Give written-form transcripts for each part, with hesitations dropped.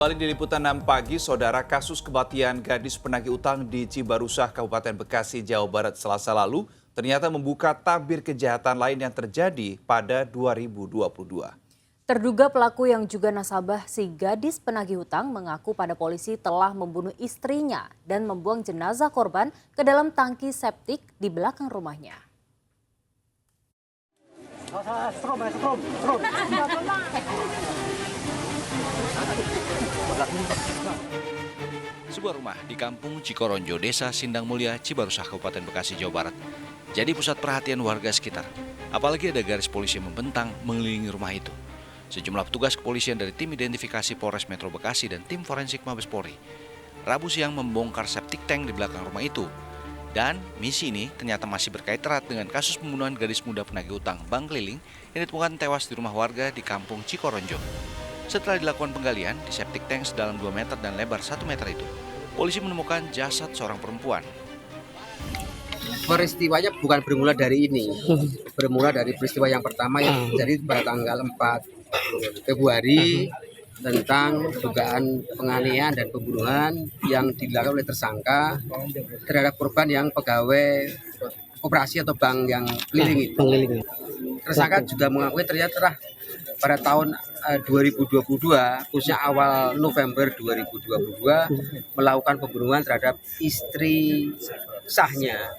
Kembali di Liputan 6 pagi, saudara, kasus kematian gadis penagih utang di Cibarusah, Kabupaten Bekasi, Jawa Barat Selasa lalu ternyata membuka tabir kejahatan lain yang terjadi pada 2022. Terduga pelaku yang juga nasabah si gadis penagih hutang mengaku pada polisi telah membunuh istrinya dan membuang jenazah korban ke dalam tangki septik di belakang rumahnya. Sebuah rumah di kampung Cikoronjo, Desa Sindang Mulia, Cibarusah, Kabupaten Bekasi, Jawa Barat, jadi pusat perhatian warga sekitar. Apalagi ada garis polisi yang membentang mengelilingi rumah itu. Sejumlah petugas kepolisian dari tim identifikasi Polres Metro Bekasi dan tim forensik Mabes Polri Rabu siang membongkar septic tank di belakang rumah itu. Dan misi ini ternyata masih berkait erat dengan kasus pembunuhan gadis muda penagih utang bank keliling yang ditemukan tewas di rumah warga di kampung Cikoronjo. Setelah dilakukan penggalian di septic tank sedalam 2 meter dan lebar 1 meter itu, polisi menemukan jasad seorang perempuan. Peristiwanya bukan bermula dari ini, bermula dari peristiwa yang pertama yang terjadi pada tanggal 4 Februari tentang dugaan penganiayaan dan pembunuhan yang dilakukan oleh tersangka terhadap korban yang pegawai koperasi atau bank yang keliling itu. Tersangka juga mengakui ternyata pada tahun 2022, khususnya awal November 2022, melakukan pembunuhan terhadap istri sahnya.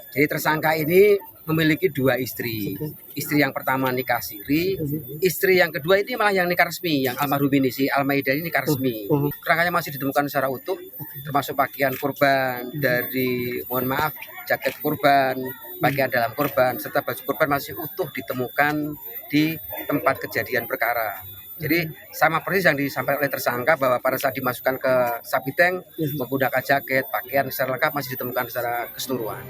Jadi tersangka ini memiliki 2 istri. Istri yang pertama nikah siri, istri yang kedua ini malah yang nikah resmi, yang almarhum ini, si Almaida ini nikah resmi. Kerangkanya masih ditemukan secara utuh, termasuk pakaian korban dari, mohon maaf, jaket korban, pakaian dalam korban, serta baju korban masih utuh ditemukan di tempat kejadian perkara. Jadi sama persis yang disampaikan oleh tersangka bahwa pada saat dimasukkan ke sapi tank menggunakan jaket, pakaian secara lengkap masih ditemukan secara keseluruhan.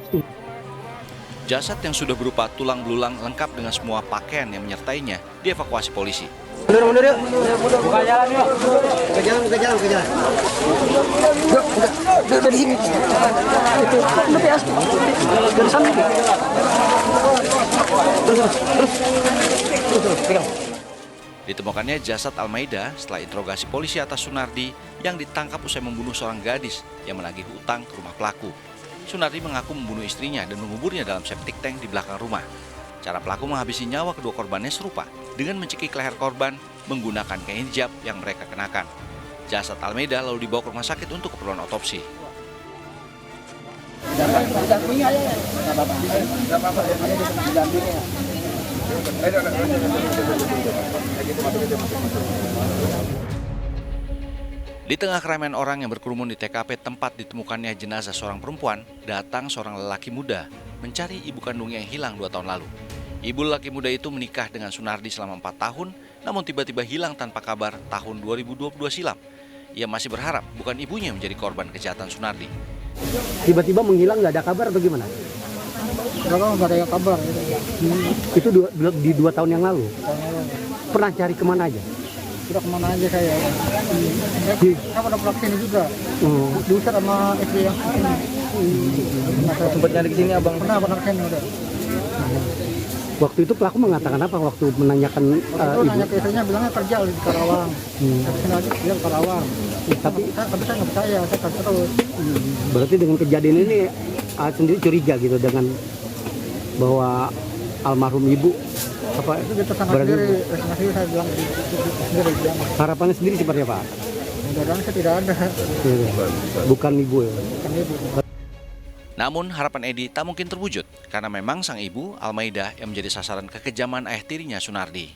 Jasad yang sudah berupa tulang belulang lengkap dengan semua pakaian yang menyertainya dievakuasi polisi. Mundur yuk. Buka jalan yuk. Buka jalan. Yuk, dari sini. Itu, dari sana. Terus. Ditemukannya jasad Almaida setelah interogasi polisi atas Sunardi yang ditangkap usai membunuh seorang gadis yang menagih utang ke rumah pelaku. Sunardi mengaku membunuh istrinya dan menguburnya dalam septic tank di belakang rumah. Cara pelaku menghabisi nyawa kedua korbannya serupa dengan mencekik leher korban menggunakan kain hijab yang mereka kenakan. Jasad Almaida lalu dibawa ke rumah sakit untuk keperluan otopsi. Di tengah keramaian orang yang berkerumun di TKP tempat ditemukannya jenazah seorang perempuan, datang seorang lelaki muda mencari ibu kandungnya yang hilang 2 tahun lalu. Ibu lelaki muda itu menikah dengan Sunardi selama 4 tahun, namun tiba-tiba hilang tanpa kabar tahun 2022 silam. Ia masih berharap bukan ibunya yang menjadi korban kejahatan Sunardi. Tiba-tiba menghilang, nggak ada kabar atau gimana? Nggak ada kabar. Itu di 2 tahun yang lalu. Pernah cari kemana aja? Sudah kemana aja saya. Saya pada pulang sini juga. Diusir sama istri yang ini. Sempat nyari ke sini abang. Pernah kesini udah. Waktu itu pelaku mengatakan apa waktu menanyakan Itu nanya ke istrinya bilangnya kerja di Karawang. Tapi sini lagi dia ke Karawang. Tapi saya nggak percaya, saya kan terus. berarti dengan kejadian ini sendiri curiga gitu dengan bahwa almarhum ibu apa Itu dia tersangka sendiri saya bilang sendiri bilang. harapannya sendiri seperti apa? Mudah-mudahan saya tidak ada. Bukan ibu ya. Bukan ibu. Namun harapan Edi tak mungkin terwujud karena memang sang ibu Almaida yang menjadi sasaran kekejaman ayah tirinya Sunardi.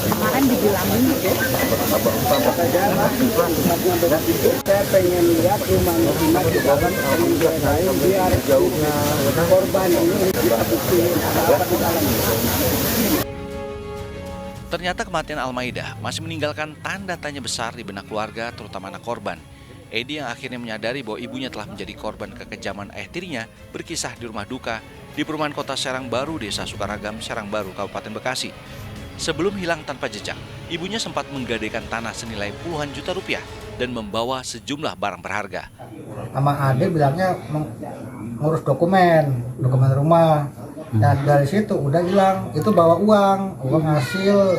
Kemarin dibilangin gitu. Saya pengen lihat rumahnya di dalam biar jauhnya korban ini kita buktiin apa di dalam. Ternyata kematian Almaida masih meninggalkan tanda tanya besar di benak keluarga, terutama anak korban. Edi yang akhirnya menyadari bahwa ibunya telah menjadi korban kekejaman ayah tirinya berkisah di rumah duka di perumahan kota Serang Baru, Desa Sukaragam, Serang Baru, Kabupaten Bekasi. Sebelum hilang tanpa jejak, ibunya sempat menggadaikan tanah senilai puluhan juta rupiah dan membawa sejumlah barang berharga. Sama adik bilangnya ngurus dokumen rumah. Dan dari situ udah hilang, itu bawa uang hasil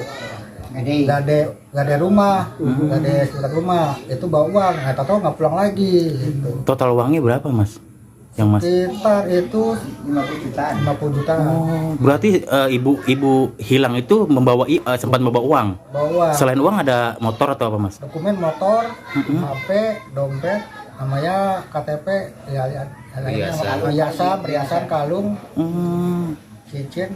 gak ada rumah, gak ada surat rumah, itu bawa uang, nggak tahu nggak pulang lagi. Gitu. Total uangnya berapa, Mas? Yang Mas? Sekitar itu 50 jutaan. Oh, berarti ibu hilang itu sempat membawa uang. Bawa uang. Selain uang ada motor atau apa, Mas? Dokumen motor, HP, dompet, namanya KTP, perhiasan, kalung, cincin.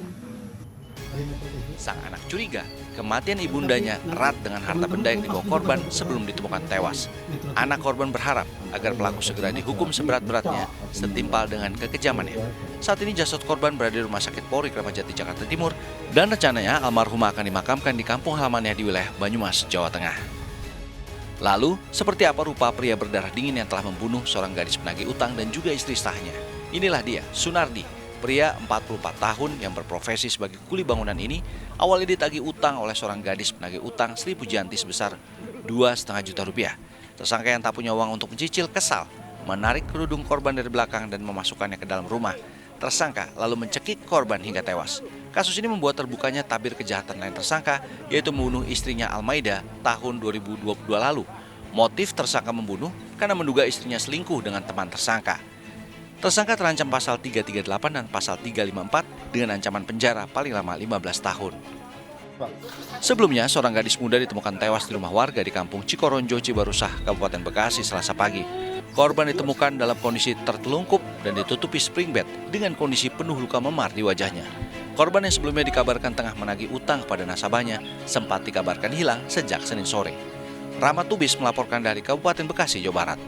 Sang anak curiga kematian ibundanya erat dengan harta benda yang dibawa korban sebelum ditemukan tewas. Anak korban berharap agar pelaku segera dihukum seberat-beratnya setimpal dengan kekejamannya. Saat ini jasad korban berada di Rumah Sakit Polri Kramat Jati, Jakarta Timur, dan rencananya almarhumah akan dimakamkan di kampung halamannya di wilayah Banyumas, Jawa Tengah. Lalu, seperti apa rupa pria berdarah dingin yang telah membunuh seorang gadis penagih utang dan juga istri sahnya? Inilah dia, Sunardi, pria 44 tahun yang berprofesi sebagai kuli bangunan ini awalnya ditagih utang oleh seorang gadis penagih utang Sri Pujianti sebesar 2,5 juta rupiah. Tersangka yang tak punya uang untuk mencicil kesal, menarik kerudung korban dari belakang dan memasukkannya ke dalam rumah. Tersangka lalu mencekik korban hingga tewas. Kasus ini membuat terbukanya tabir kejahatan lain tersangka, yaitu membunuh istrinya Almaida tahun 2022 lalu. Motif tersangka membunuh karena menduga istrinya selingkuh dengan teman tersangka. Tersangka terancam pasal 338 dan pasal 354 dengan ancaman penjara paling lama 15 tahun. Sebelumnya, seorang gadis muda ditemukan tewas di rumah warga di kampung Cikoronjo, Cibarusah, Kabupaten Bekasi, Selasa pagi. Korban ditemukan dalam kondisi tertelungkup dan ditutupi spring bed dengan kondisi penuh luka memar di wajahnya. Korban yang sebelumnya dikabarkan tengah menagih utang kepada nasabahnya sempat dikabarkan hilang sejak Senin sore. Rahmat Tubis melaporkan dari Kabupaten Bekasi, Jawa Barat.